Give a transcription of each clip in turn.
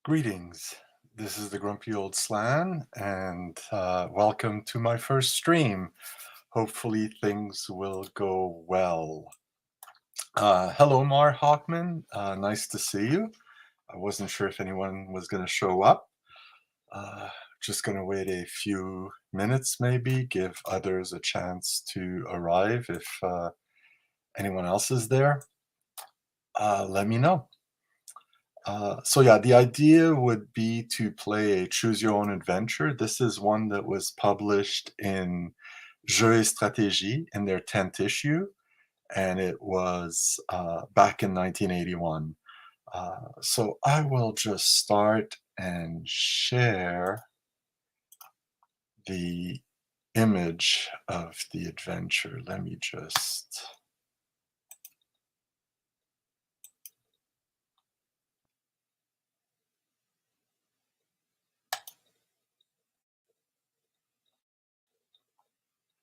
Greetings. This is the Grumpy Old Slan, and welcome to my first stream. Hopefully, things will go well. Hello, Mar Hawkman. Nice to see you. I wasn't sure if anyone was going to show up. Just going to wait a few minutes, maybe, give others a chance to arrive. If anyone else is there, let me know. So yeah, the idea would be to play a choose your own adventure. This is one that was published in Jeux, Stratégie in their 10th issue, and it was back in 1981. So I will just start and share the image of the adventure. Let me just...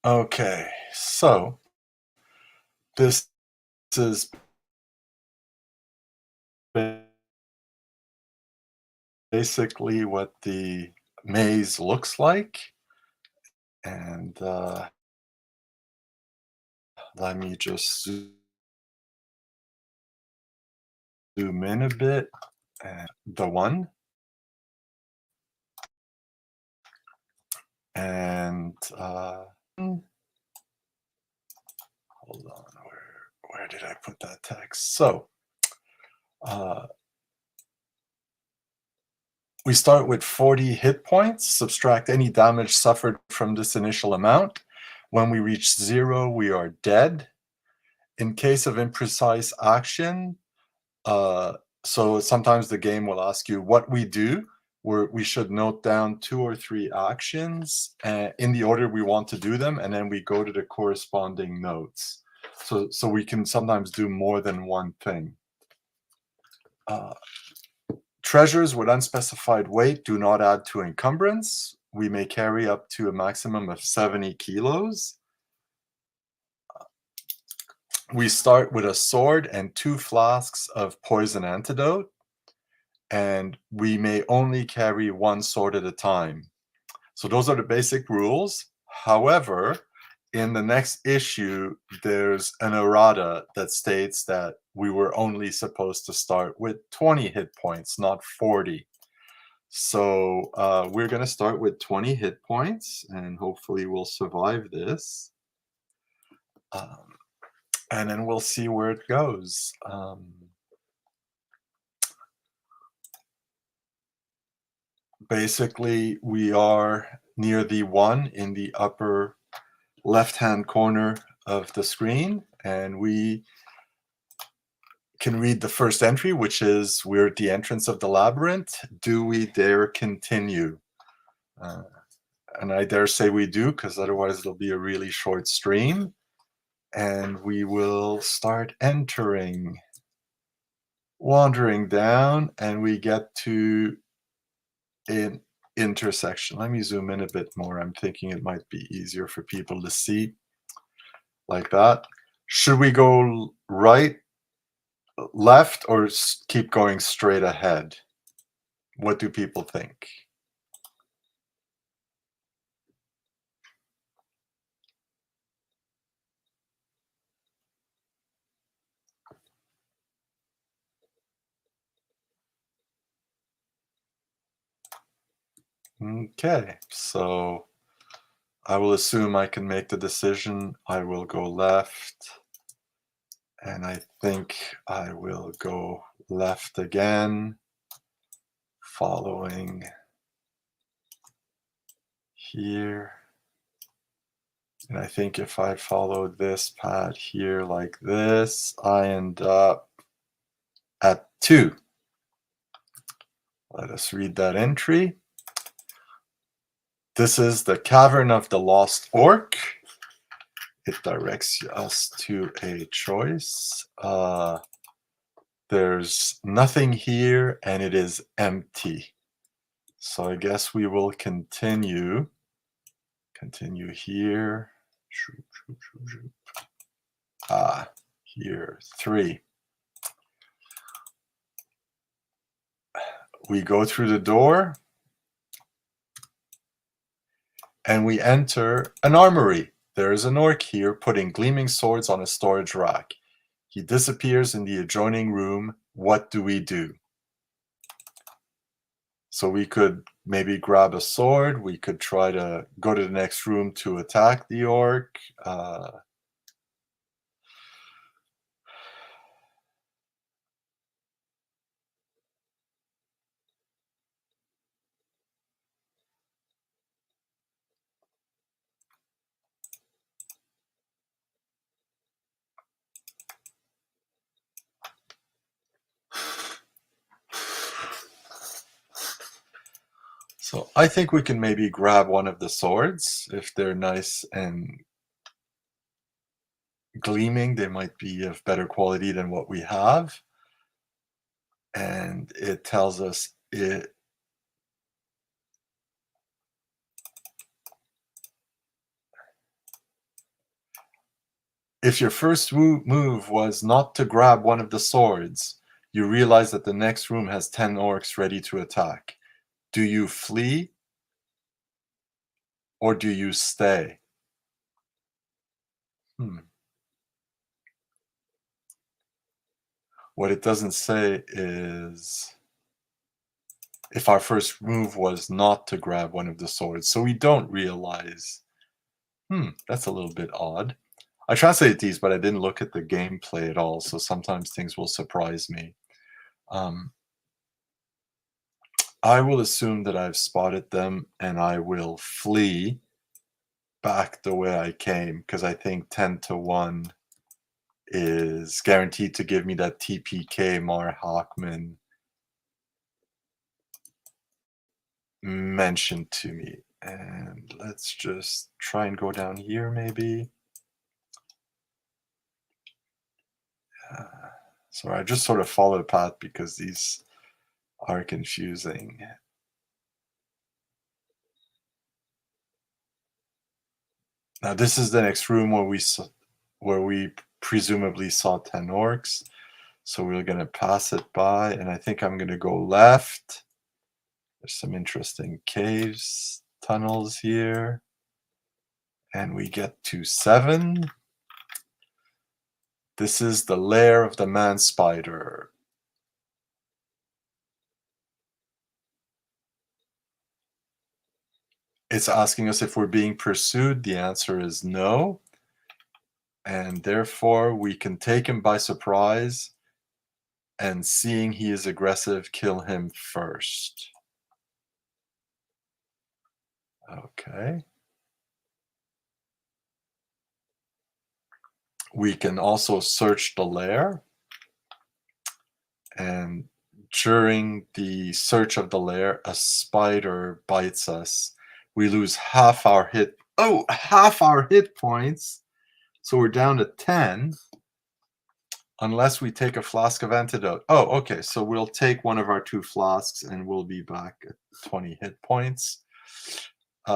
Okay, so this is basically what the maze looks like. And let me just zoom in a bit. And the one. And hold on, where did I put that text? So we start with 40 hit points, subtract any damage suffered from this initial amount. When we reach 0, we are dead. In case of imprecise action, so sometimes the game will ask you what we do. We should note down 2 or 3 actions in the order we want to do them, and then we go to the corresponding notes. So we can sometimes do more than one thing. Treasures with unspecified weight do not add to encumbrance. We may carry up to a maximum of 70 kilos. We start with a sword and 2 flasks of poison antidote, and we may only carry 1 sword at a time. So those are the basic rules. However, in the next issue, there's an errata that states that we were only supposed to start with 20 hit points, not 40. So we're going to start with 20 hit points, and hopefully we'll survive this. And then we'll see where it goes. Basically, we are near the 1 in the upper left-hand corner of the screen, and we can read the first entry, which is we're at the entrance of the labyrinth. Do we dare continue? And I dare say we do, because otherwise it'll be a really short stream. And we will start entering, wandering down, and we get to an intersection. Let me zoom in a bit more. I'm thinking it might be easier for people to see like that. Should we go right, left, or keep going straight ahead? What do people think? Okay, so I will assume I can make the decision. I will go left, and I think I will go left again, following here. And I think if I follow this path here like this, I end up at 2. Let us read that entry. This is the Cavern of the Lost Orc. It directs us to a choice. There's nothing here, and it is empty. So I guess we will continue. Continue here. Here, 3. We go through the door and we enter an armory. There is an orc here putting gleaming swords on a storage rack. He disappears in the adjoining room. What do we do? So we could maybe grab a sword. We could try to go to the next room to attack the orc. So I think we can maybe grab one of the swords. If they're nice and gleaming, they might be of better quality than what we have. And it tells us it. If your first move was not to grab one of the swords, you realize that the next room has 10 orcs ready to attack. Do you flee or do you stay? What it doesn't say is if our first move was not to grab one of the swords. So we don't realize. That's a little bit odd. I translated these, but I didn't look at the gameplay at all, so sometimes things will surprise me. I will assume that I've spotted them, and I will flee back the way I came, because I think 10 to 1 is guaranteed to give me that TPK Mar Hawkman mentioned to me. And let's just try and go down here, maybe. Sorry, I just sort of follow the path because these are confusing. Now this is the next room where we presumably saw 10 orcs. So we're going to pass it by, and I think I'm going to go left. There's some interesting caves, tunnels here. And we get to 7. This is the lair of the man spider. It's asking us if we're being pursued. The answer is no. And therefore, we can take him by surprise, and seeing he is aggressive, kill him first. Okay. We can also search the lair. And during the search of the lair, a spider bites us. We lose half our hit points. So we're down to 10. Unless we take a flask of antidote. Oh, okay. So we'll take one of our 2 flasks and we'll be back at 20 hit points.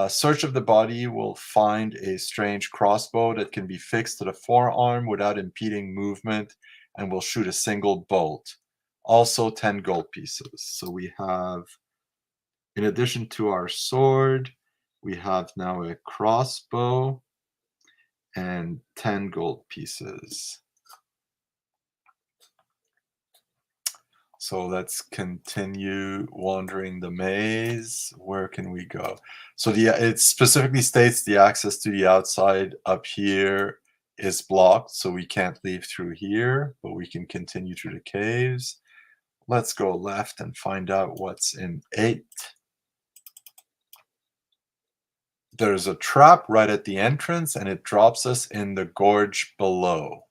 Search of the body will find a strange crossbow that can be fixed to the forearm without impeding movement and will shoot a single bolt. Also 10 gold pieces. So we have, in addition to our sword, we have now a crossbow and 10 gold pieces. So let's continue wandering the maze. Where can we go? So it specifically states the access to the outside up here is blocked, so we can't leave through here, but we can continue through the caves. Let's go left and find out what's in 8. There's a trap right at the entrance, and it drops us in the gorge below.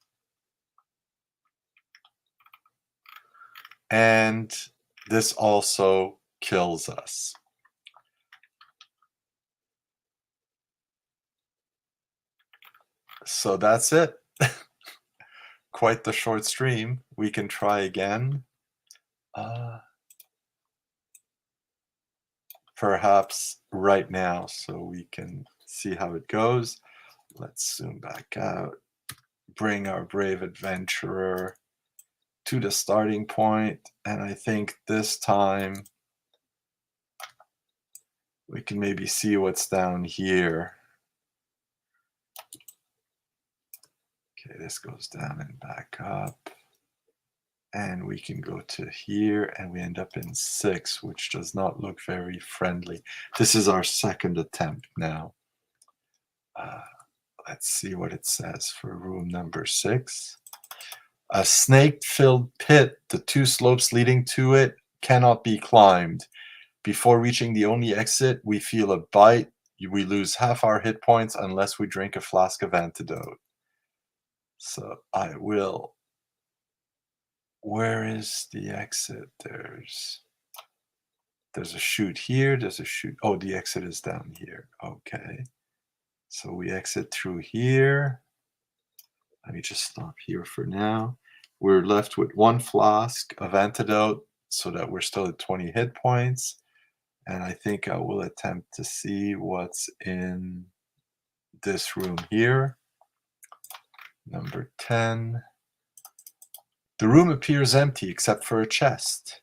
And this also kills us. So that's it. Quite the short stream. We can try again. Perhaps right now, so we can see how it goes. Let's zoom back out. Bring our brave adventurer to the starting point, and I think this time We can maybe see what's down here. Okay, this goes down and back up. And we can go to here and we end up in 6, which does not look very friendly. This is our second attempt now. Let's see what it says for room number 6. A snake-filled pit, the 2 slopes leading to it cannot be climbed. Before reaching the only exit, we feel a bite. We lose half our hit points unless we drink a flask of antidote. So I will. Where is the exit? There's a chute here. There's a chute. Oh, the exit is down here. Okay. So we exit through here. Let me just stop here for now. We're left with 1 flask of antidote so that we're still at 20 hit points. And I think I will attempt to see what's in this room here. Number 10. The room appears empty except for a chest.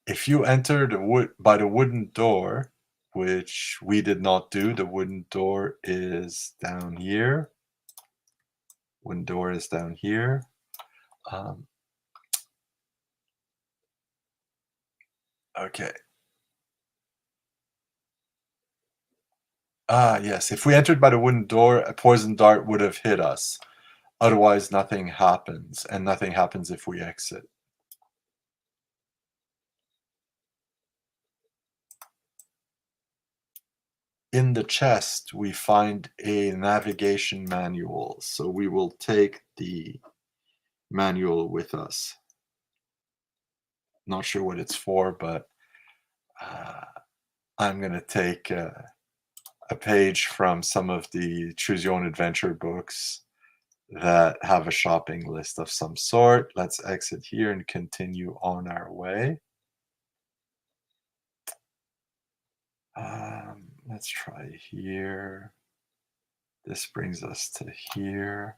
If you enter by the wooden door, which we did not do, the wooden door is down here. Wooden door is down here. Okay. Ah, yes. If we entered by the wooden door, a poison dart would have hit us. Otherwise, nothing happens, and nothing happens if we exit. In the chest, we find a navigation manual, so we will take the manual with us. Not sure what it's for, but I'm going to take a page from some of the Choose Your Own Adventure books that have a shopping list of some sort. Let's exit here and continue on our way. Let's try here. This brings us to here.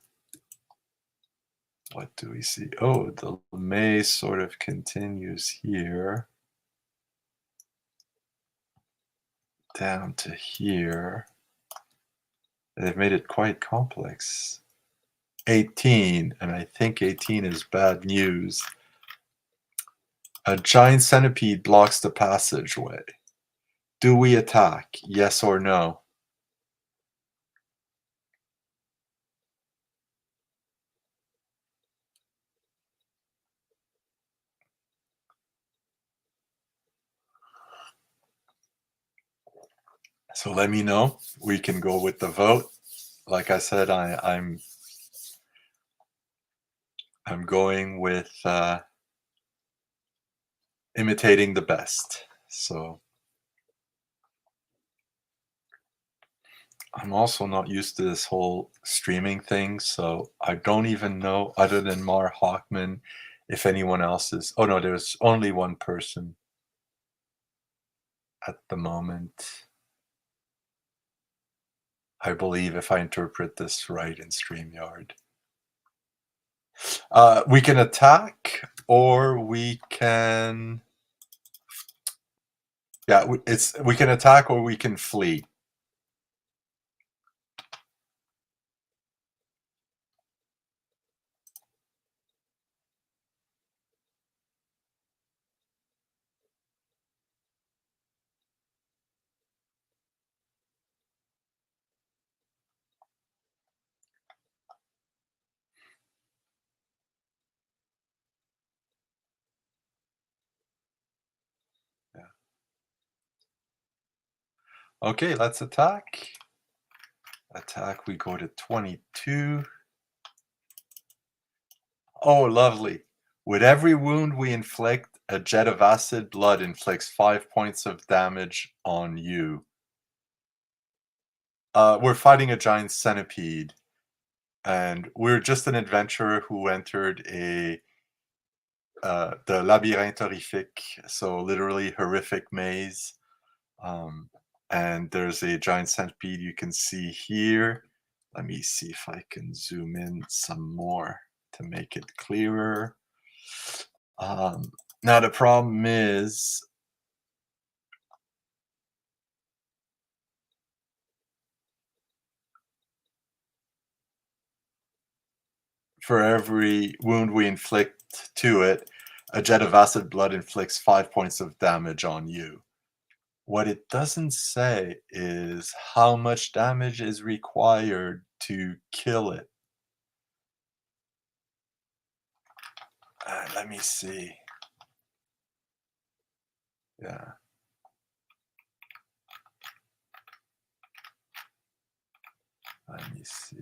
What do we see? Oh, the maze sort of continues here. Down to here. They've made it quite complex. 18, and I think 18 is bad news. A giant centipede blocks the passageway. Do we attack? Yes or no? So let me know. We can go with the vote. Like I said, I'm going with imitating the best. So I'm also not used to this whole streaming thing, so I don't even know, other than Mar Hawkman, if anyone else is. Oh no, there's only one person at the moment. I believe, if I interpret this right, in StreamYard. We can attack, or we can. Yeah, we can attack, or we can flee. Yeah. Okay, let's attack. Attack, we go to 22. Oh, lovely. With every wound we inflict, a jet of acid blood inflicts 5 points of damage on you. We're fighting a giant centipede, and we're just an adventurer who entered the Labyrinthorrifik, so literally horrific maze. And there's a giant centipede you can see here. Let me see if I can zoom in some more to make it clearer. Now the problem is for every wound we inflict to it, a jet of acid blood inflicts 5 points of damage on you. What it doesn't say is how much damage is required to kill it. Let me see. Yeah, let me see.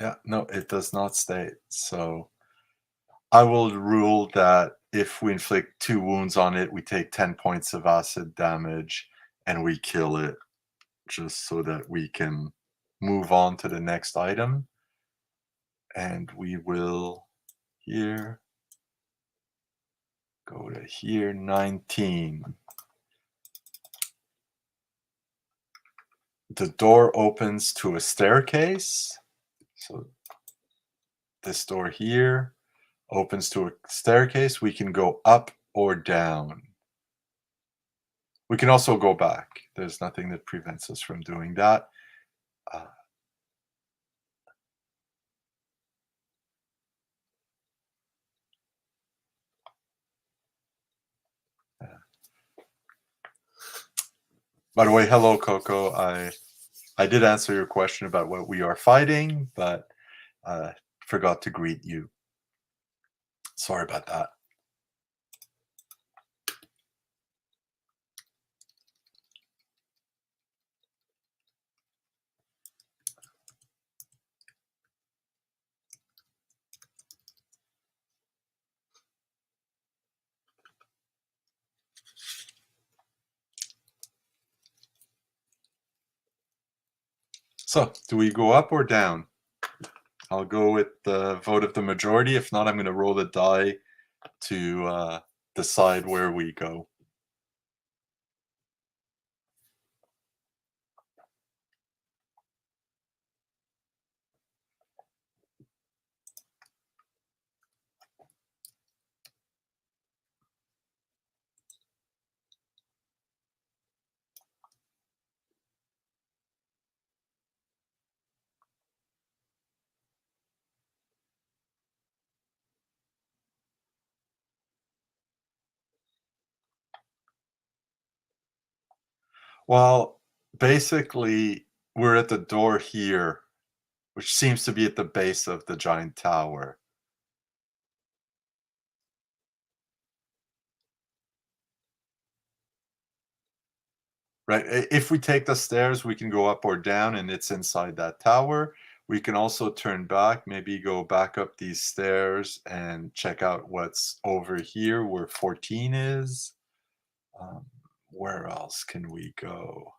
Yeah, no, it does not state. So I will rule that if we inflict 2 wounds on it, we take 10 points of acid damage and we kill it just so that we can move on to the next item. And we will here go to here 19. The door opens to a staircase. So this door here opens to a staircase. We can go up or down. We can also go back. There's nothing that prevents us from doing that. Uh, yeah. By the way, hello, Coco. I did answer your question about what we are fighting, but forgot to greet you. Sorry about that. So, do we go up or down? I'll go with the vote of the majority. If not, I'm going to roll the die to decide where we go. Well, basically, we're at the door here, which seems to be at the base of the giant tower. Right? If we take the stairs, we can go up or down, and it's inside that tower. We can also turn back, maybe go back up these stairs and check out what's over here where 14 is. Um, where else can we go?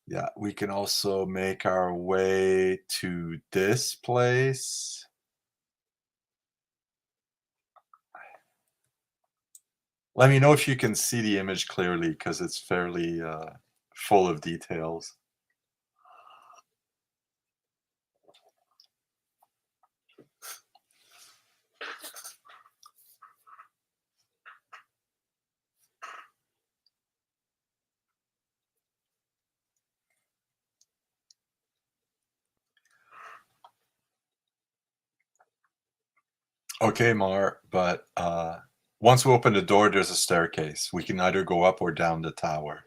Yeah, we can also make our way to this place. Let me know if you can see the image clearly because it's fairly full of details. Okay, Mar, but once we open the door, there's a staircase. We can either go up or down the tower.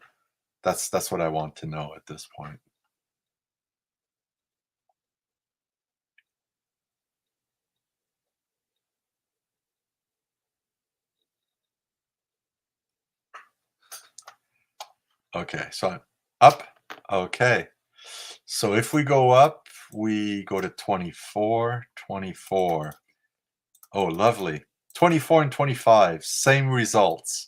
That's what I want to know at this point. Okay, so I'm up. Okay. So if we go up, we go to 24, 24. Oh, lovely. 24 and 25, same results.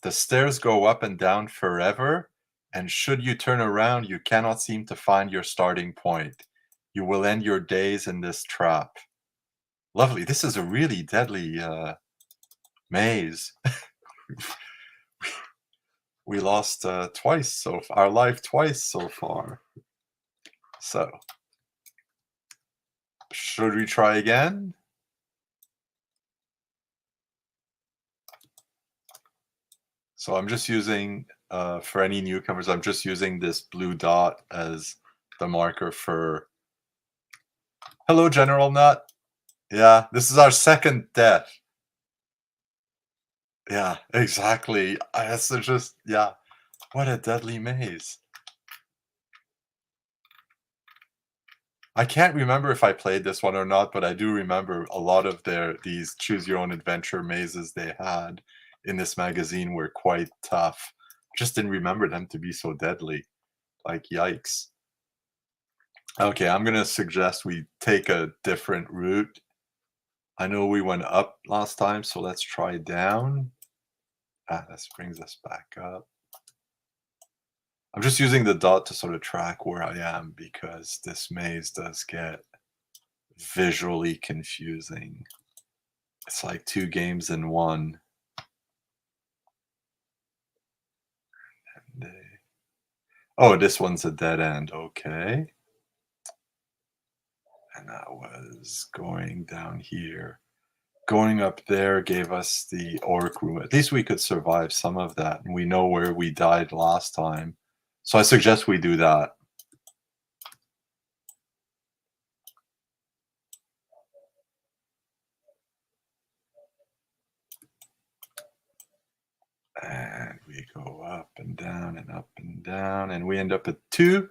The stairs go up and down forever, and should you turn around, you cannot seem to find your starting point. You will end your days in this trap. Lovely. This is a really deadly maze. We lost twice our life twice so far. So, should we try again? So I'm just using, for any newcomers, I'm just using this blue dot as the marker for. Hello, General Nut. Yeah, this is our second death. Yeah, exactly. It's just, yeah, what a deadly maze. I can't remember if I played this one or not, but I do remember a lot of these choose your own adventure mazes they had in this magazine were quite tough. Just didn't remember them to be so deadly. Like, yikes. Okay, I'm gonna suggest we take a different route. I know we went up last time, so let's try down. This brings us back up. I'm just using the dot to sort of track where I am because this maze does get visually confusing. It's like two games in one. Oh, this one's a dead end. Okay. And that was going down here. Going up there gave us the orc room. At least we could survive some of that. And we know where we died last time. So I suggest we do that. And we go up and down and up and down. And we end up at 2.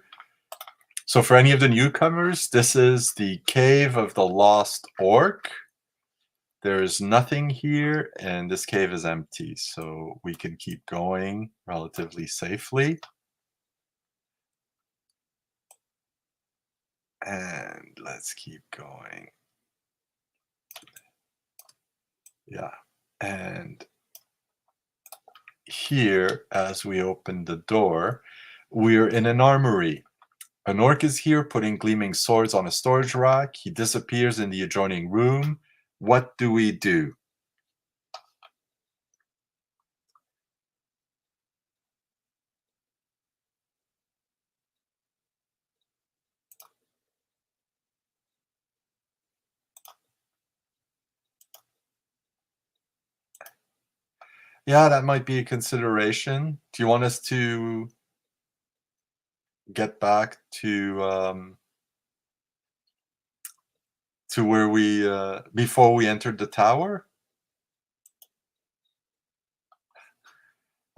So for any of the newcomers, this is the Cave of the Lost Orc. There's nothing here, and this cave is empty, so we can keep going relatively safely. And let's keep going. Yeah. And here, as we open the door, we're in an armory. An orc is here putting gleaming swords on a storage rack. He disappears in the adjoining room. What do we do? Yeah, that might be a consideration. Do you want us to get back to where we before we entered the tower?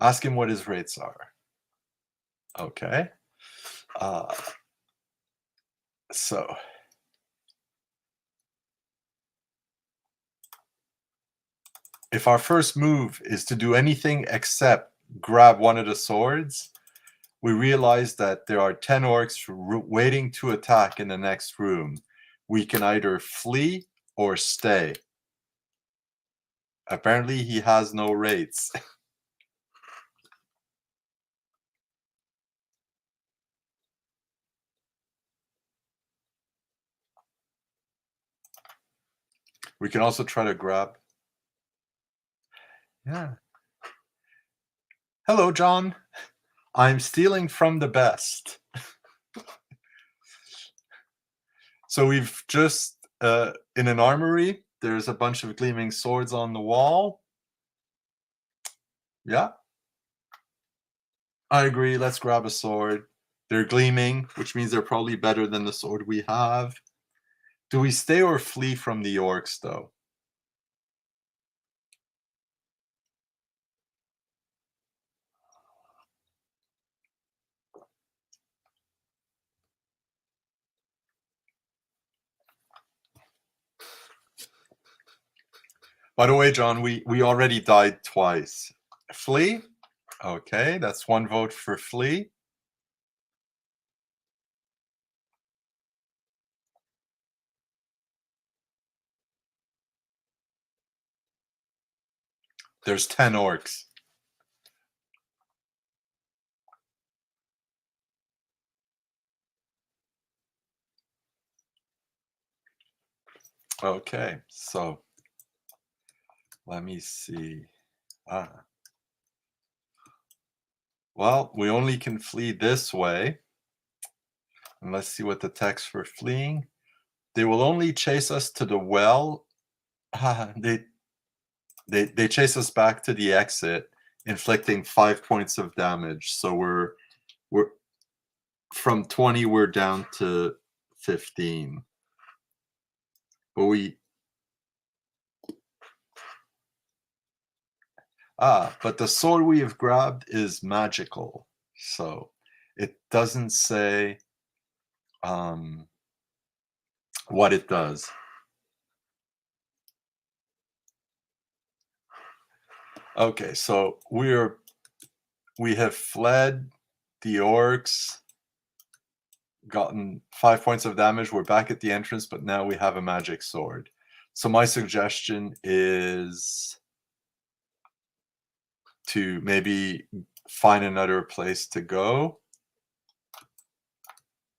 Ask him what his rates are. Okay. Uh, so if our first move is to do anything except grab one of the swords, we realize that there are 10 orcs waiting to attack in the next room. We can either flee or stay. Apparently, he has no rates. We can also try to grab. Yeah. Hello, John. I'm stealing from the best. So we've just, in an armory, there's a bunch of gleaming swords on the wall. Yeah. I agree. Let's grab a sword. They're gleaming, which means they're probably better than the sword we have. Do we stay or flee from the orcs, though? By the way, John, we already died twice. Flee? Okay, that's one vote for flee. There's 10 orcs. Okay, so let me see. Well, we only can flee this way. And let's see what the text for fleeing. They will only chase us to the well. They chase us back to the exit inflicting 5 points of damage. So we're from 20, we're down to 15. But but the sword we have grabbed is magical. So it doesn't say what it does. Okay, so we have fled the orcs, gotten 5 points of damage. We're back at the entrance, but now we have a magic sword. So my suggestion is to maybe find another place to go.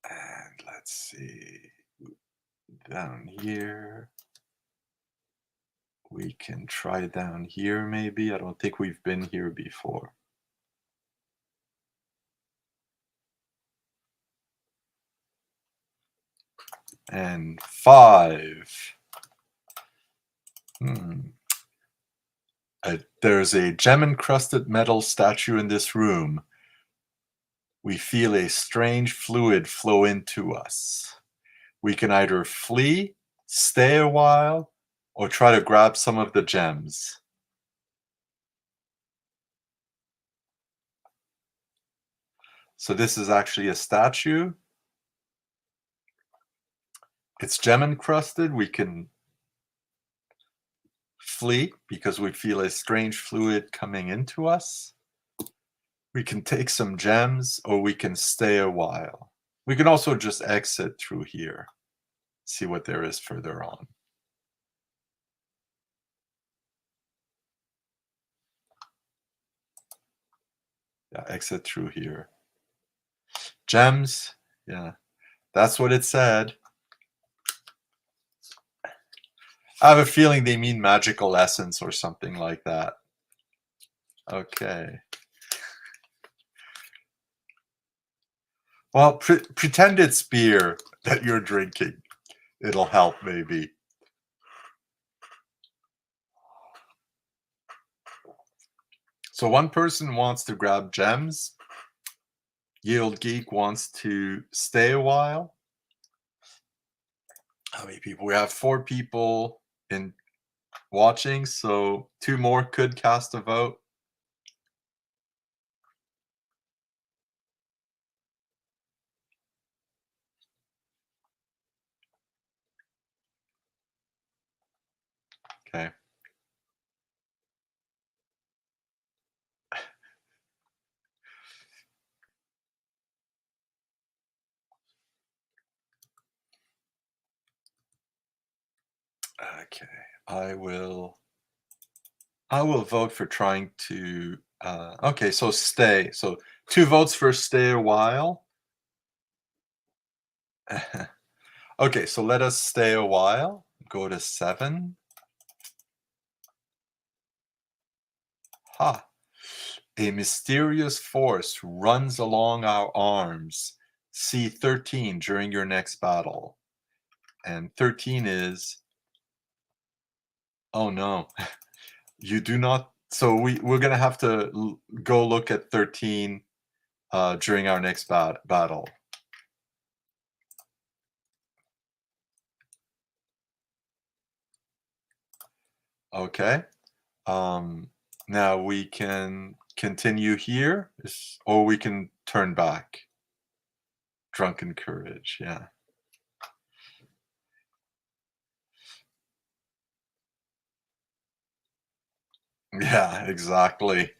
And let's see, down here. We can try down here maybe. I don't think we've been here before. And 5. There's a gem-encrusted metal statue in this room. We feel a strange fluid flow into us. We can either flee, stay a while, or try to grab some of the gems. So this is actually a statue. It's gem-encrusted. We can flee because we feel a strange fluid coming into us. We can take some gems, or we can stay a while. We can also just exit through here, see what there is further on. Yeah, exit through here. Gems, yeah, that's what it said. I have a feeling they mean magical essence or something like that. Okay. Well, pretend it's beer that you're drinking. It'll help, maybe. So one person wants to grab gems. Yield Geek wants to stay a while. How many people? We have 4 people in watching, so 2 more could cast a vote. Okay. Okay. I will vote for trying to okay, so stay. So 2 votes for stay a while. Okay, so let us stay a while. Go to 7. Ha! A mysterious force runs along our arms. See 13 during your next battle. And 13 is... Oh no. You do not... So we're going to have to go look at 13 during our next battle. Okay. Now we can continue here, or we can turn back. Drunken Courage, yeah. Yeah, exactly.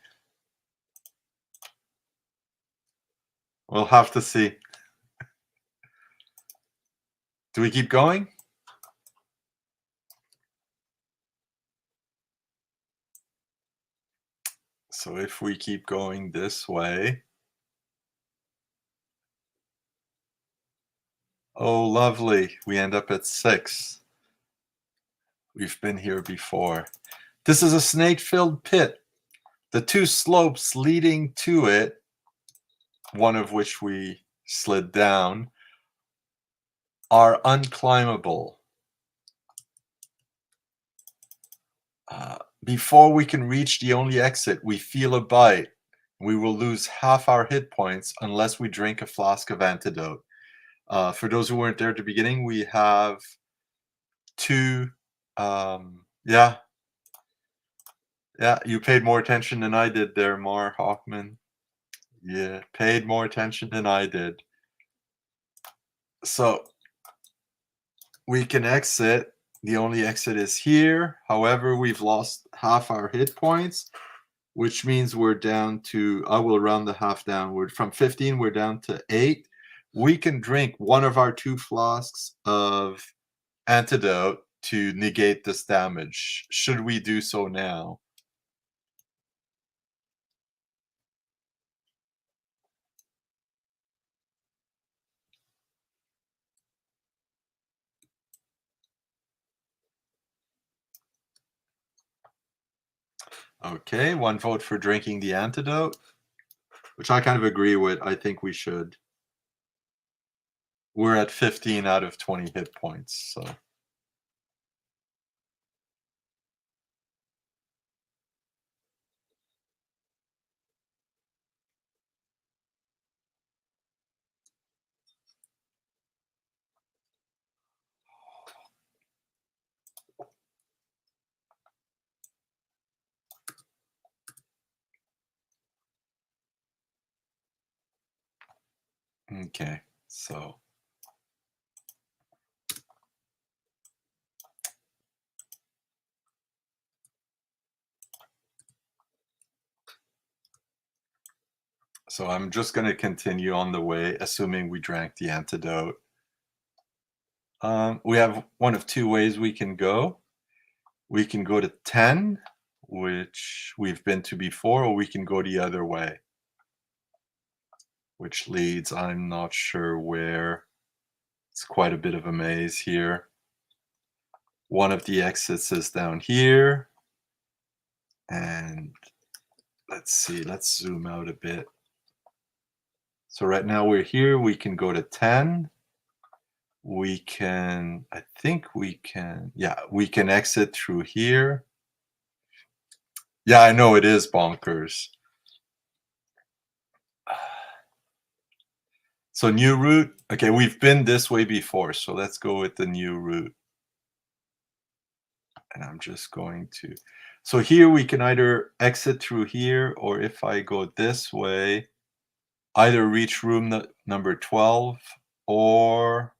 We'll have to see. Do we keep going? So if we keep going this way... Oh, lovely. We end up at 6. We've been here before. This is a snake-filled pit. The 2 slopes leading to it, one of which we slid down, are unclimbable. Before we can reach the only exit, we feel a bite. We will lose half our hit points unless we drink a flask of antidote. For those who weren't there at the beginning, we have two. Yeah, yeah, you paid more attention than I did there, Mar Hoffman. Yeah, paid more attention than I did. So we can exit. The only exit is here. However, we've lost half our hit points, which means we're down to, I will round the half downward. From 15, we're down to 8. We can drink one of our 2 flasks of antidote to negate this damage. Should we do so now? Okay, 1 vote for drinking the antidote, which I kind of agree with. I think we should. We're at 15 out of 20 hit points, so. Okay, so I'm just going to continue on the way, assuming we drank the antidote. We have one of 2 ways we can go. We can go to 10, which we've been to before, or we can go the other way, which leads, I'm not sure where. It's quite a bit of a maze here. One of the exits is down here. And let's see, let's zoom out a bit. So right now we're here. We can go to 10. We can, I think we can, yeah, we can exit through here. Yeah, I know it is bonkers. So new route. Okay, we've been this way before, so let's go with the new route. And I'm just going to, so here we can either exit through here, or if I go this way, either reach room number 12 or,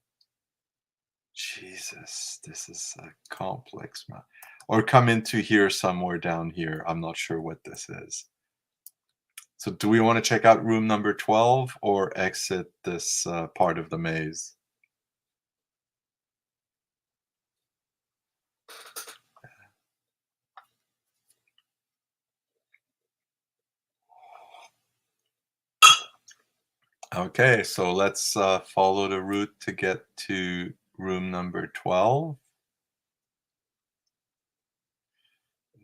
Jesus, this is a complex map, or come into here somewhere down here. I'm not sure what this is. So do we want to check out room number 12 or exit this part of the maze? Okay, so let's follow the route to get to room number 12.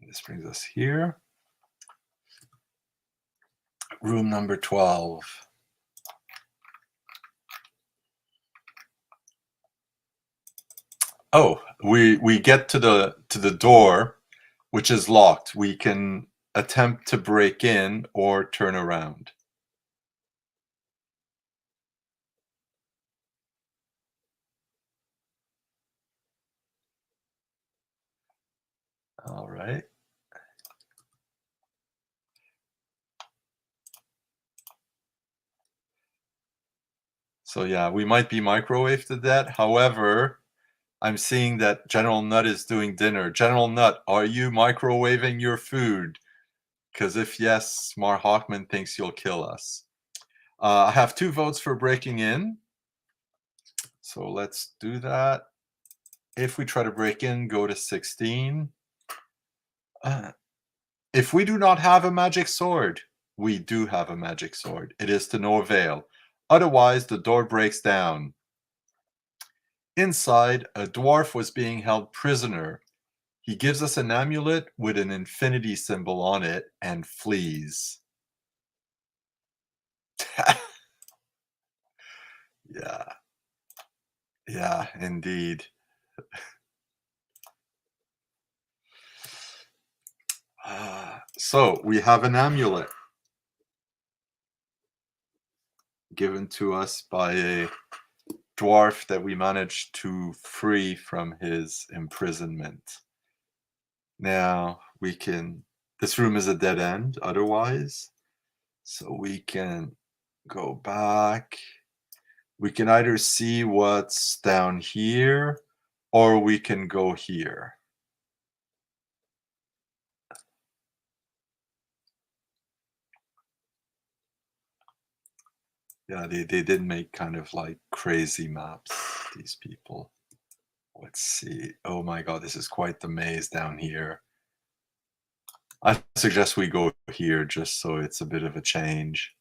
This brings us here. Room number 12. Oh, we get to the door, which is locked. We can attempt to break in or turn around. All right. So yeah, we might be microwaved to that. However, I'm seeing that General Nut is doing dinner. General Nut, are you microwaving your food? Because if yes, Mar Hawkman thinks you'll kill us. I have 2 votes for breaking in. So let's do that. If we try to break in, go to 16. If we do not have a magic sword, we do have a magic sword. It is to no avail. Otherwise, the door breaks down. Inside, a dwarf was being held prisoner. He gives us an amulet with an infinity symbol on it and flees. Yeah. Yeah, indeed. So we have an amulet given to us by a dwarf that we managed to free from his imprisonment. Now we can, this room is a dead end otherwise, so we can go back. We can either see what's down here or we can go here. Yeah, they did make kind of like crazy maps, these people. Let's see. Oh my god, this is quite the maze down here. I suggest we go here just so it's a bit of a change.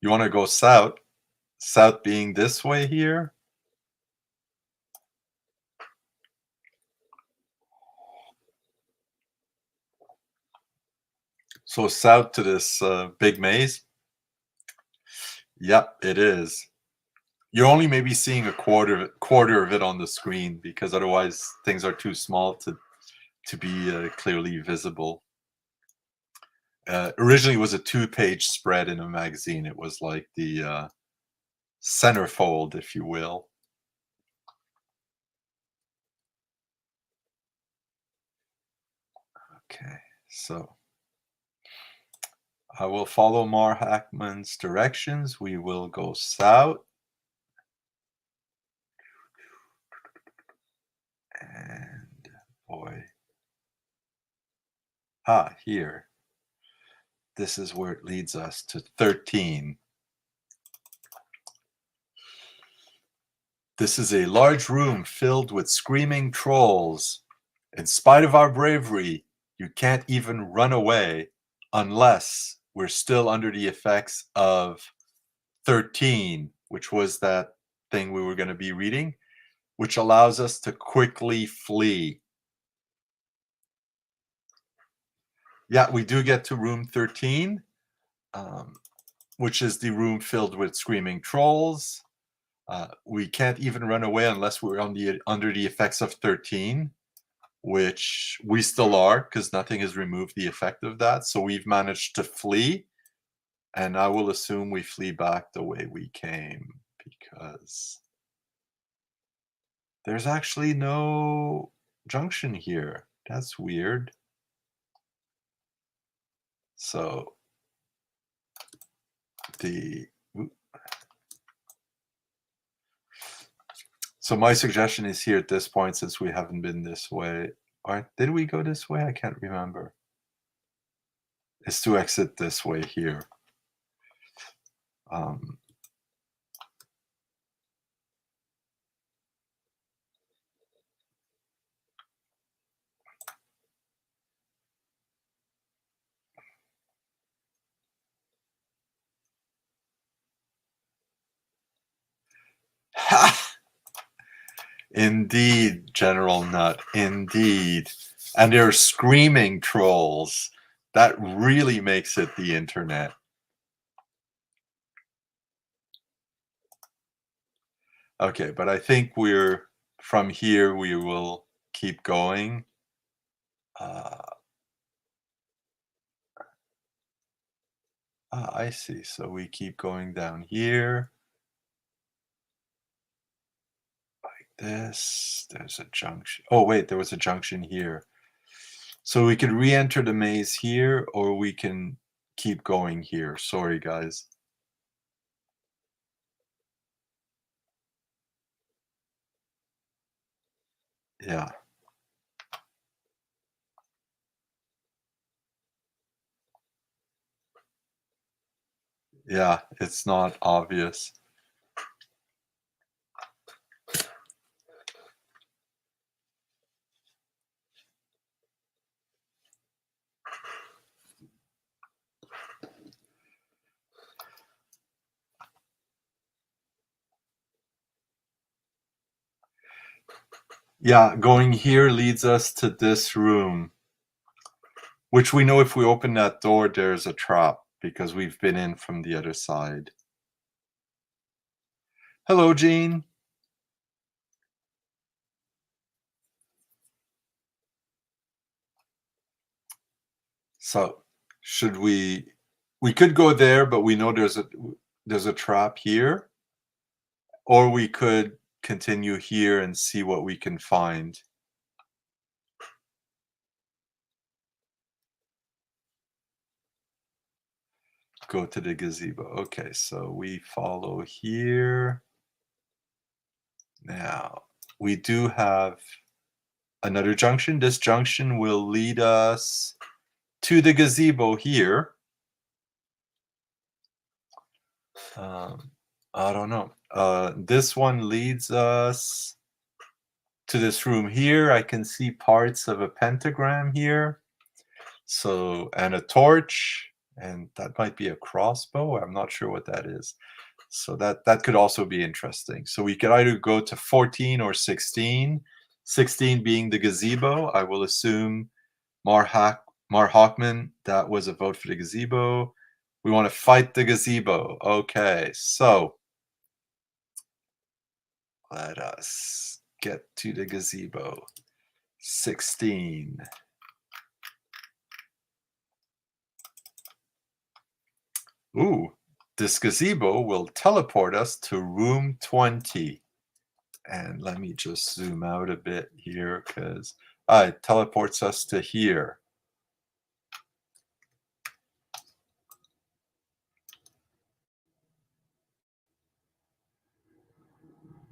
You want to go south? South being this way here? So south to this big maze? Yep, it is. You're only maybe seeing a quarter of it on the screen because otherwise things are too small to be clearly visible. Originally, it was a 2-page spread in a magazine. It was like the centerfold, if you will. Okay, so I will follow Mar Hackman's directions. We will go south. And boy. Here. This is where it leads us to 13. This is a large room filled with screaming trolls. In spite of our bravery, you can't even run away unless we're still under the effects of 13, which was that thing we were going to be reading, which allows us to quickly flee. Yeah, we do get to room 13, which is the room filled with screaming trolls. We can't even run away unless we're under the effects of 13, which we still are because nothing has removed the effect of that. So we've managed to flee, and I will assume we flee back the way we came because there's actually no junction here. That's weird. So so my suggestion is here at this point, since we haven't been this way, or did we go this way? I can't remember. Is to exit this way here. Indeed, General Nut, indeed. And they're screaming trolls. That really makes it the internet. Okay, but I think from here, we will keep going. I see. So we keep going down here. Like this. There's a junction. Oh, wait, there was a junction here. So we could re-enter the maze here, or we can keep going here. Sorry, guys. Yeah. Yeah, it's not obvious. Yeah, going here leads us to this room, which we know if we open that door, there's a trap because we've been in from the other side. Hello, Jean. So should we could go there, but we know there's a trap here, or we could continue here and see what we can find. Go to the gazebo. Okay, so we follow here. Now, we do have another junction. This junction will lead us to the gazebo here. Um, I don't know. This one leads us to this room here. I can see parts of a pentagram here. So, and a torch, and that might be a crossbow. I'm not sure what that is. So that could also be interesting. So we could either go to 14 or 16. 16 being the gazebo. I will assume Mar Hawkman, that was a vote for the gazebo. We want to fight the gazebo. Okay, so let us get to the gazebo. 16. Ooh, this gazebo will teleport us to room 20. And let me just zoom out a bit here because it teleports us to here.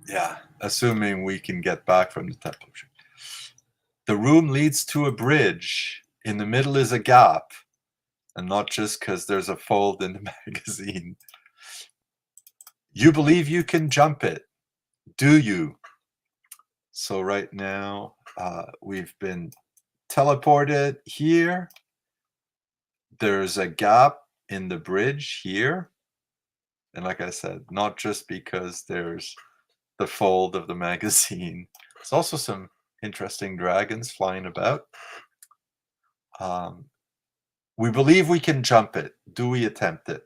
Yeah, assuming we can get back from the teleportation. The room leads to a bridge. In the middle is a gap. And not just because there's a fold in the magazine. You believe you can jump it. Do you? So right now, we've been teleported here. There's a gap in the bridge here. And like I said, not just because there's the fold of the magazine. There's also some interesting dragons flying about. We believe we can jump it. Do we attempt it?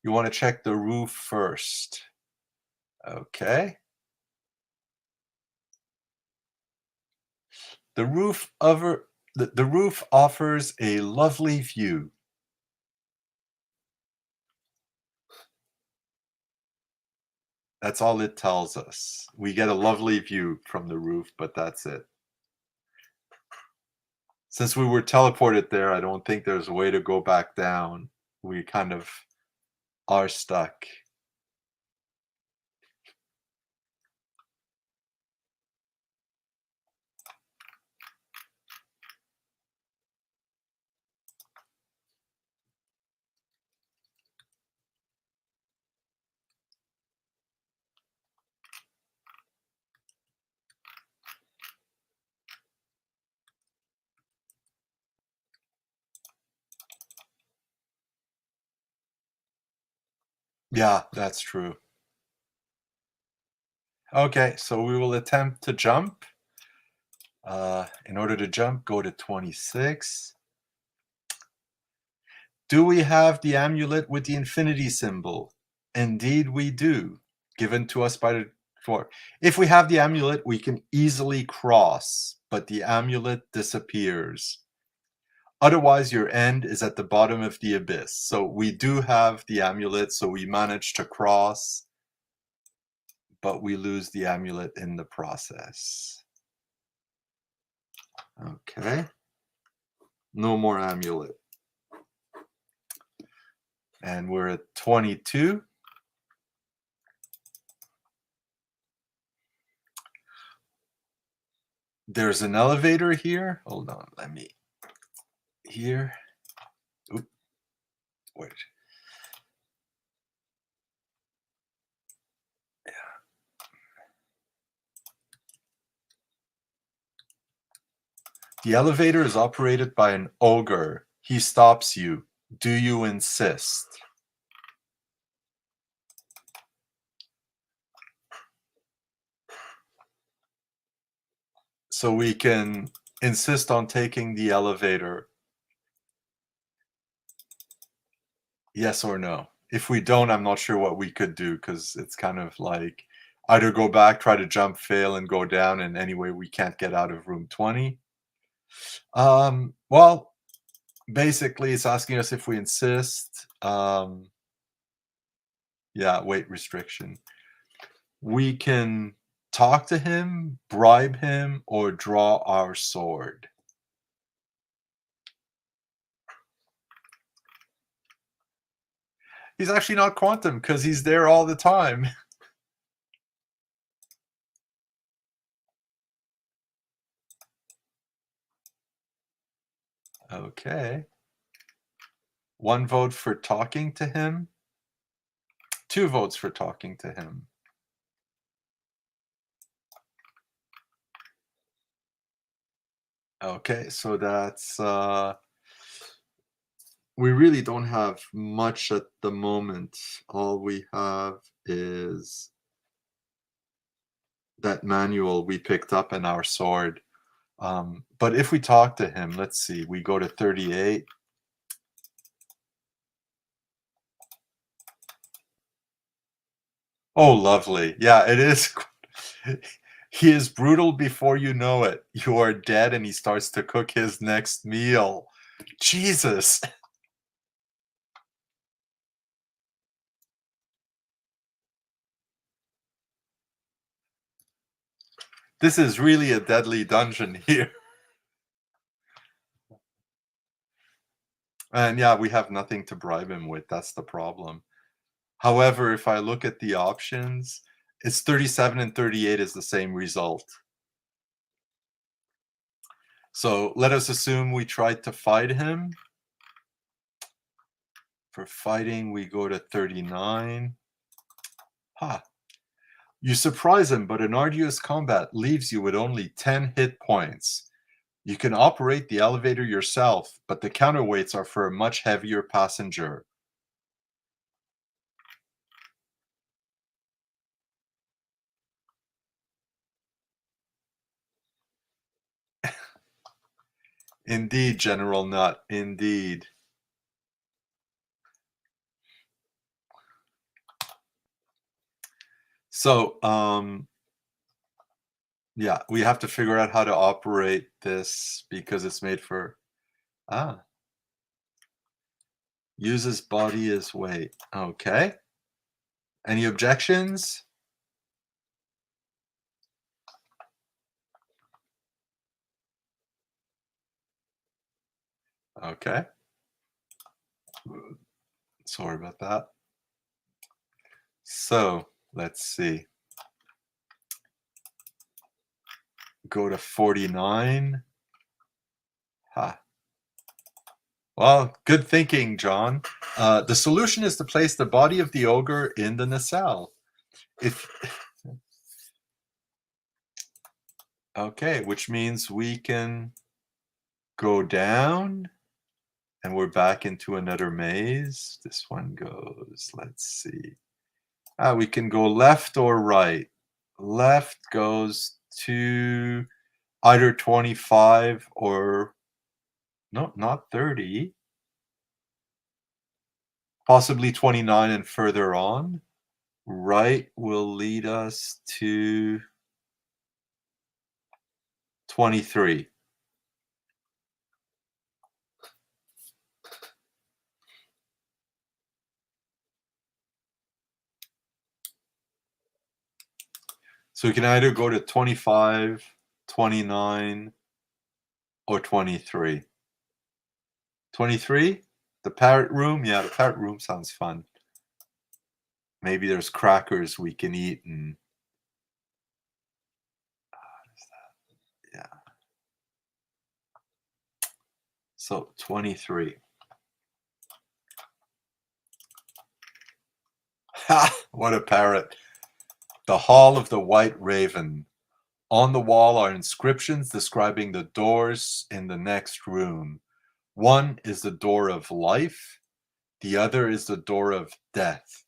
You want to check the roof first. Okay. The roof offers a lovely view. That's all it tells us. We get a lovely view from the roof, but that's it. Since we were teleported there, I don't think there's a way to go back down. We kind of are stuck. Yeah, that's true. Okay, so we will attempt to jump. In order to jump, go to 26. Do we have the amulet with the infinity symbol? Indeed, we do. Given to us by the floor. If we have the amulet, we can easily cross, but the amulet disappears. Otherwise, your end is at the bottom of the abyss. So we do have the amulet, so we manage to cross, but we lose the amulet in the process. Okay. No more amulet. And we're at 22. There's an elevator here. Hold on, let me. Here. Oop. Wait. Yeah. The elevator is operated by an ogre. He stops you. Do you insist? So we can insist on taking the elevator. Yes or no? If we don't, I'm not sure what we could do because it's kind of like either go back, try to jump, fail, and go down, and anyway, we can't get out of room 20. Well, Basically, it's asking us if we insist. Yeah, weight restriction. We can talk to him, bribe him, or draw our sword. He's actually not quantum because he's there all the time. Okay. 1 vote for talking to him. 2 votes for talking to him. Okay, so that's we really don't have much at the moment. All we have is that manual we picked up and our sword. But if we talk to him, let's see, we go to 38. Oh, lovely. Yeah, it is. He is brutal before you know it. You are dead, and he starts to cook his next meal. Jesus. This is really a deadly dungeon here. And yeah, we have nothing to bribe him with. That's the problem. However, if I look at the options, it's 37 and 38 is the same result. So let us assume we tried to fight him. For fighting, we go to 39. Ha! You surprise him, but an arduous combat leaves you with only 10 hit points. You can operate the elevator yourself, but the counterweights are for a much heavier passenger. Indeed, General Nut, indeed. So, yeah, we have to figure out how to operate this because it's made for uses body as weight. Okay. Any objections? Okay. Sorry about that. So, let's see. Go to 49. Ha. Well, good thinking, John. The solution is to place the body of the ogre in the nacelle. If okay, which means we can go down and we're back into another maze. This one goes, let's see. We can go left or right. Left goes to either 25 or no, not 30. Possibly 29 and further on. Right will lead us to 23. So we can either go to 25, 29, or 23. 23? The parrot room? Yeah, the parrot room sounds fun. Maybe there's crackers we can eat and yeah. So 23. Ha! What a parrot. The Hall of the White Raven. On the wall are inscriptions describing the doors in the next room. One is the door of life, the other is the door of death.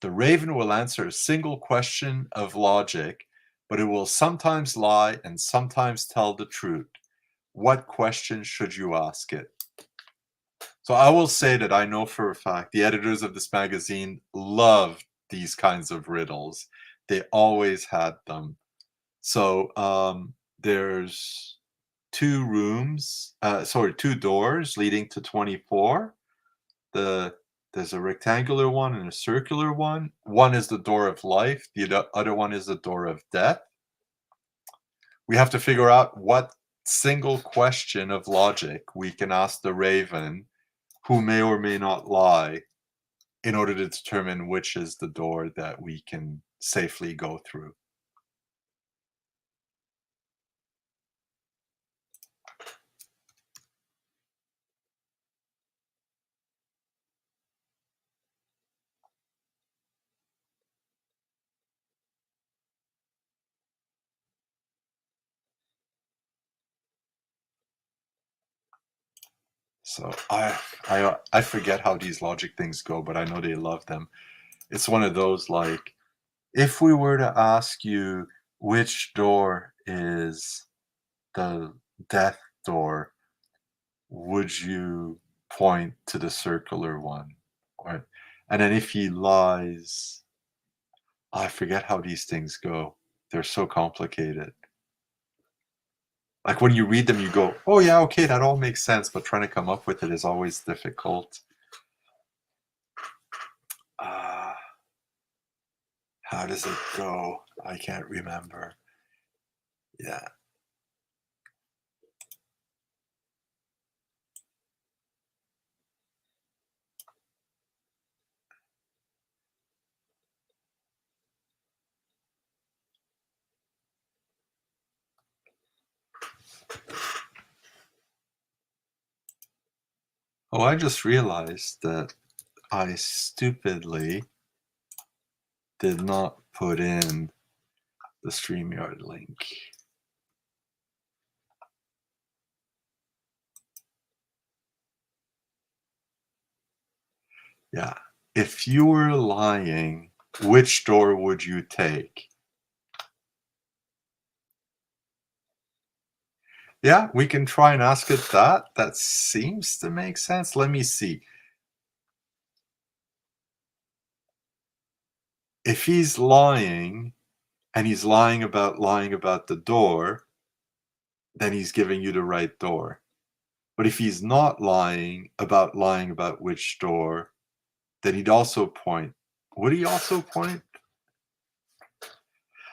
The raven will answer a single question of logic, but it will sometimes lie and sometimes tell the truth. What question should you ask it? So I will say that I know for a fact the editors of this magazine loved these kinds of riddles. They always had them. So there's two rooms, two doors leading to 24. There's a rectangular one and a circular one. One is the door of life, the other one is the door of death. We have to figure out what single question of logic we can ask the raven, who may or may not lie, in order to determine which is the door that we can safely go through. So I forget how these logic things go, but I know they love them. It's one of those like, if we were to ask you which door is the death door, would you point to the circular one? Or, and then if he lies, I forget how these things go. They're so complicated. Like when you read them, you go, "Oh yeah, okay, that all makes sense," but trying to come up with it is always difficult. Uh, how does it go? I can't remember. Yeah. Oh, I just realized that I stupidly did not put in the StreamYard link. Yeah. If you were lying, which door would you take? Yeah, we can try and ask it that. That seems to make sense. Let me see. If he's lying and he's lying about the door, then he's giving you the right door. But if he's not lying about which door, then he'd also point. Would he also point?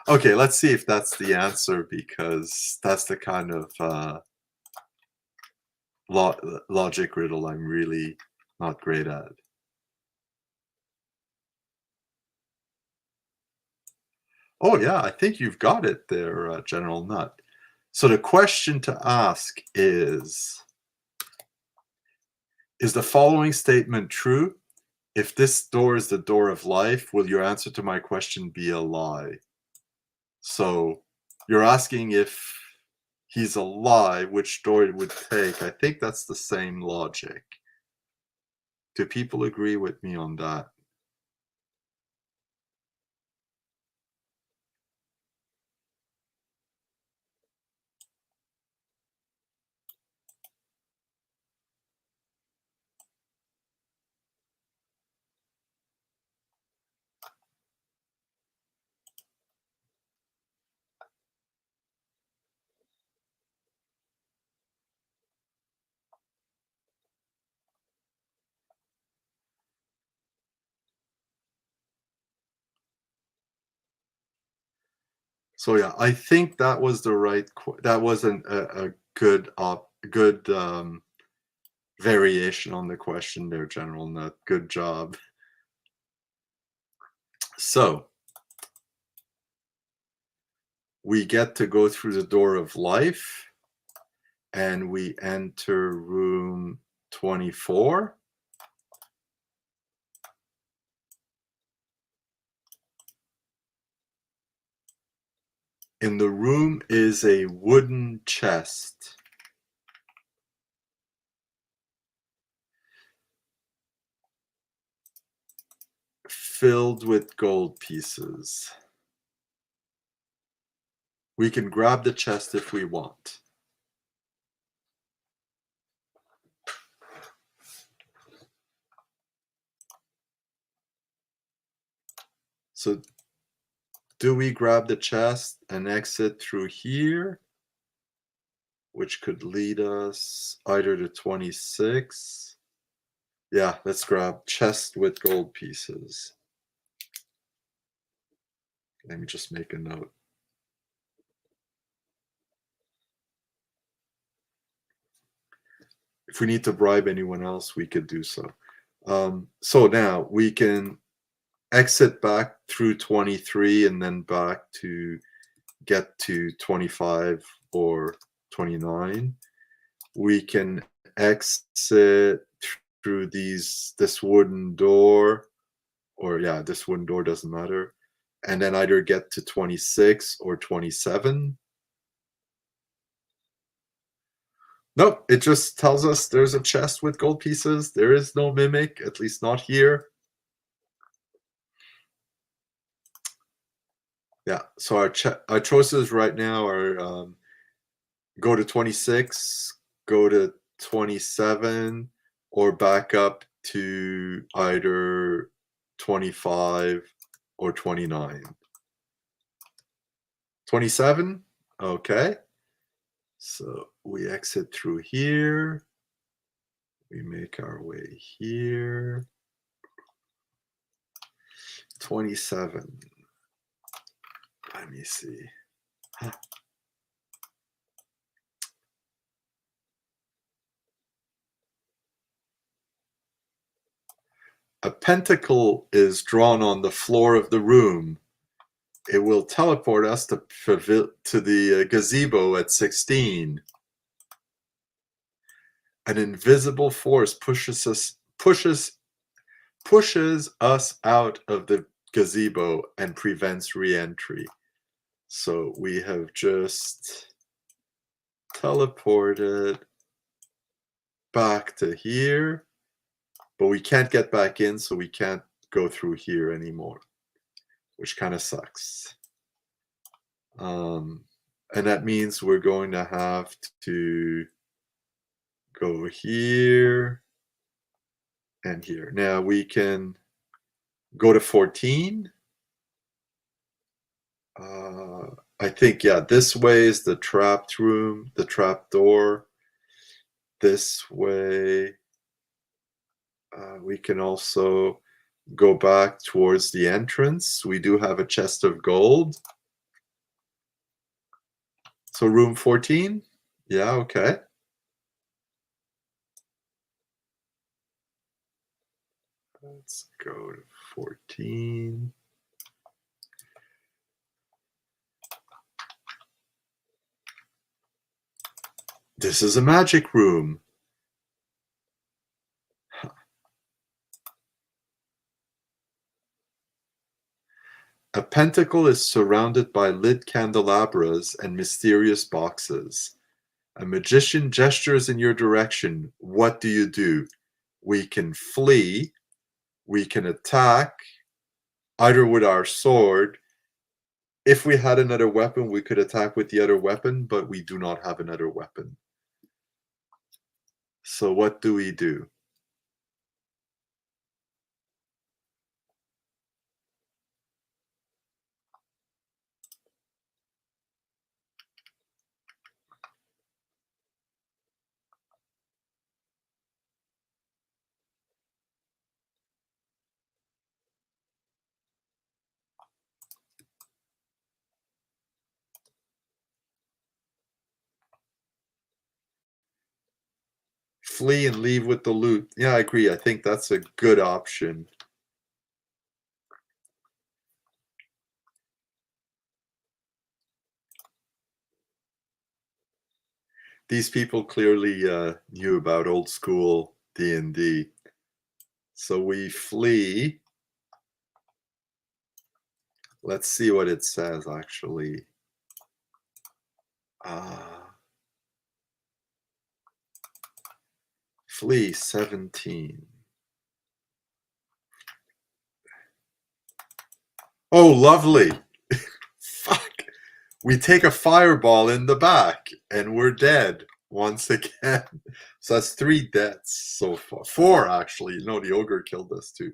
Okay, let's see if that's the answer, because that's the kind of logic riddle I'm really not great at. Oh yeah, I think you've got it there, General Nut. So the question to ask is the following statement true? If this door is the door of life, will your answer to my question be a lie? So you're asking if he's a lie, which door it would take. I think that's the same logic. Do people agree with me on that? So yeah, I think that was the right. That wasn't a good variation on the question there, General Nut. Good job. So we get to go through the door of life, and we enter room 24. In the room is a wooden chest filled with gold pieces. We can grab the chest if we want. So do we grab the chest and exit through here? which could lead us either to 26. Yeah, let's grab chest with gold pieces. Let me just make a note. If we need to bribe anyone else, we could do so. So now we can exit back through 23 and then back to get to 25 or 29. We can exit through this wooden door, or yeah, this wooden door doesn't matter, and then either get to 26 or 27. Nope, it just tells us there's a chest with gold pieces. There is no mimic, at least not here. Yeah, so our choices right now are go to 26, go to 27, or back up to either 25 or 29. 27? Okay. So we exit through here. We make our way here. 27. Let me see. A pentacle is drawn on the floor of the room. It will teleport us to the gazebo at 16. An invisible force pushes us out of the gazebo and prevents re-entry. So we have just teleported back to here, but we can't get back in, so we can't go through here anymore, which kind of sucks. And that means we're going to have to go here and here. Now we can go to 14. I think, yeah, this way is the trapped room, the trap door. This way, we can also go back towards the entrance. We do have a chest of gold. So room 14? Yeah, okay. Let's go to 14. This is a magic room. A pentacle is surrounded by lit candelabras and mysterious boxes. A magician gestures in your direction. What do you do? We can flee. We can attack, either with our sword. If we had another weapon, we could attack with the other weapon, but we do not have another weapon. So what do we do? Flee and leave with the loot. Yeah, I agree. I think that's a good option. These people clearly knew about old school D&D. So we flee. Let's see what it says, actually. Flee 17. Oh, lovely. Fuck. We take a fireball in the back and we're dead once again. So that's 3 deaths so far. 4, actually. No, the ogre killed us too.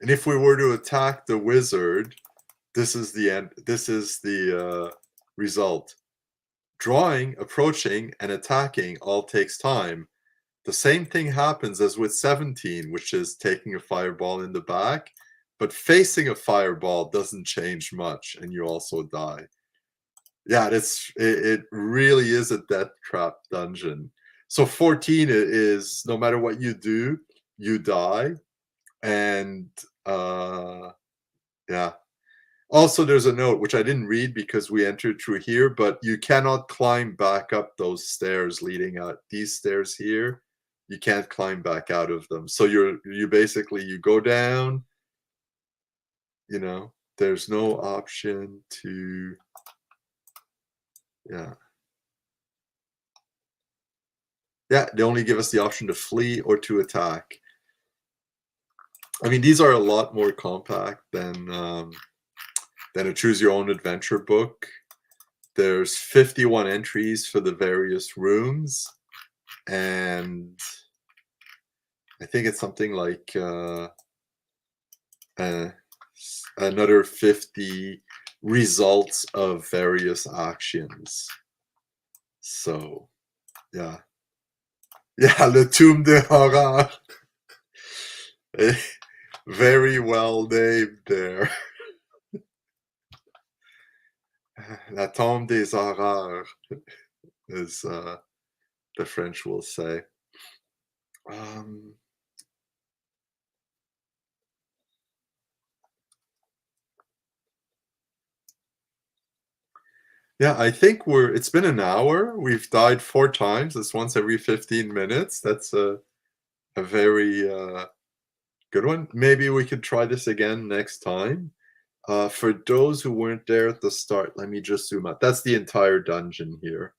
And if we were to attack the wizard, this is the end. This is the result. Drawing, approaching, and attacking all takes time. The same thing happens as with 17, which is taking a fireball in the back, but facing a fireball doesn't change much, and you also die. Yeah, it really is a death trap dungeon. So 14 is no matter what you do, you die, and yeah. Also, there's a note which I didn't read because we entered through here, but you cannot climb back up those stairs leading out. These stairs here, you can't climb back out of them. So you basically you go down, there's no option to yeah. Yeah, they only give us the option to flee or to attack. I mean, these are a lot more compact than a choose your own adventure book. There's 51 entries for the various rooms, and I think it's something like another 50 results of various actions. So, yeah. Yeah, le tombe de horreur. Very well named there. La tombe des horreurs, as the French will say. Yeah, I think it's been an hour. We've died 4 times. It's once every 15 minutes. That's a very good one. Maybe we could try this again next time. For those who weren't there at the start, let me just zoom out. That's the entire dungeon here.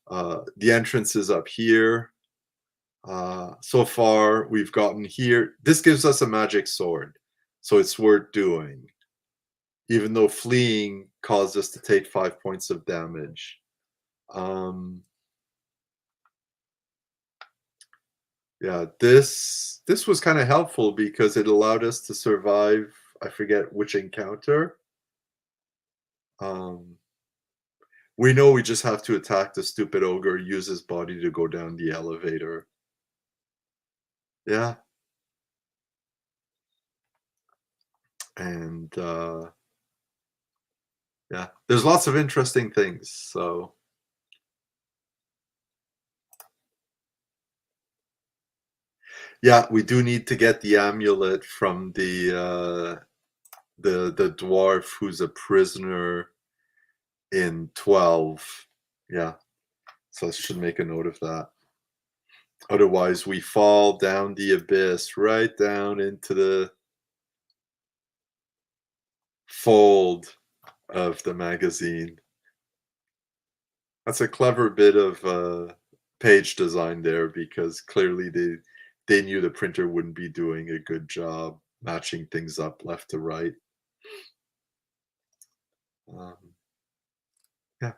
The entrance is up here. So far, we've gotten here. This gives us a magic sword, so it's worth doing. Even though fleeing caused us to take 5 points of damage. Yeah, this was kind of helpful because it allowed us to survive, I forget which encounter. We know we just have to attack the stupid ogre, use his body to go down the elevator. Yeah. And yeah, there's lots of interesting things, so yeah, we do need to get the amulet from the dwarf who's a prisoner in 12. Yeah, so I should make a note of that. Otherwise, we fall down the abyss, right down into the fold of the magazine. That's a clever bit of page design there, because clearly they knew the printer wouldn't be doing a good job matching things up left to right. Yeah.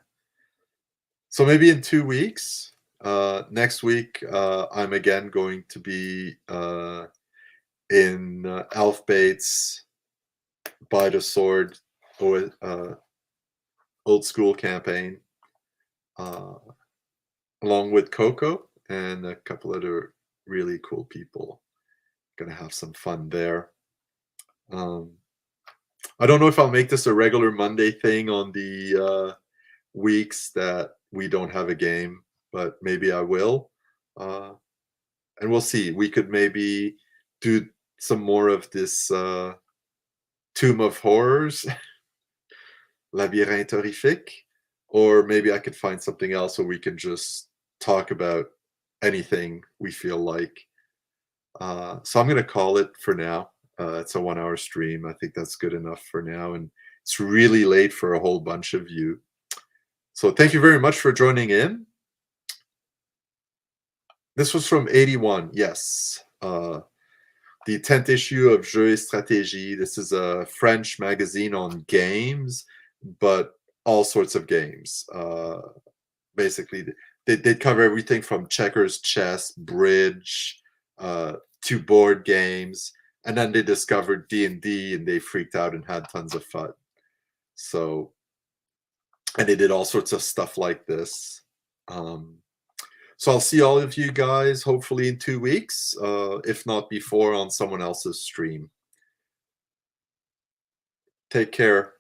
So maybe in 2 weeks. Next week, I'm again going to be in Elf Bates By the Sword old school campaign, along with Coco and a couple other really cool people. Gonna have some fun there. I don't know if I'll make this a regular Monday thing on the weeks that we don't have a game, but maybe I will. And we'll see. We could maybe do some more of this Tomb of Horrors, Labyrinthorrifik, or maybe I could find something else where we can just talk about anything we feel like. So I'm going to call it for now. It's a 1-hour stream. I think that's good enough for now. And it's really late for a whole bunch of you. So thank you very much for joining in. This was from 81, yes. The 10th issue of Jeux, Stratégie. This is a French magazine on games, but all sorts of games. Basically, they cover everything from checkers, chess, bridge, to board games. And then they discovered D&D and they freaked out and had tons of fun. So, and they did all sorts of stuff like this. So I'll see all of you guys hopefully in 2 weeks, if not before, on someone else's stream. Take care.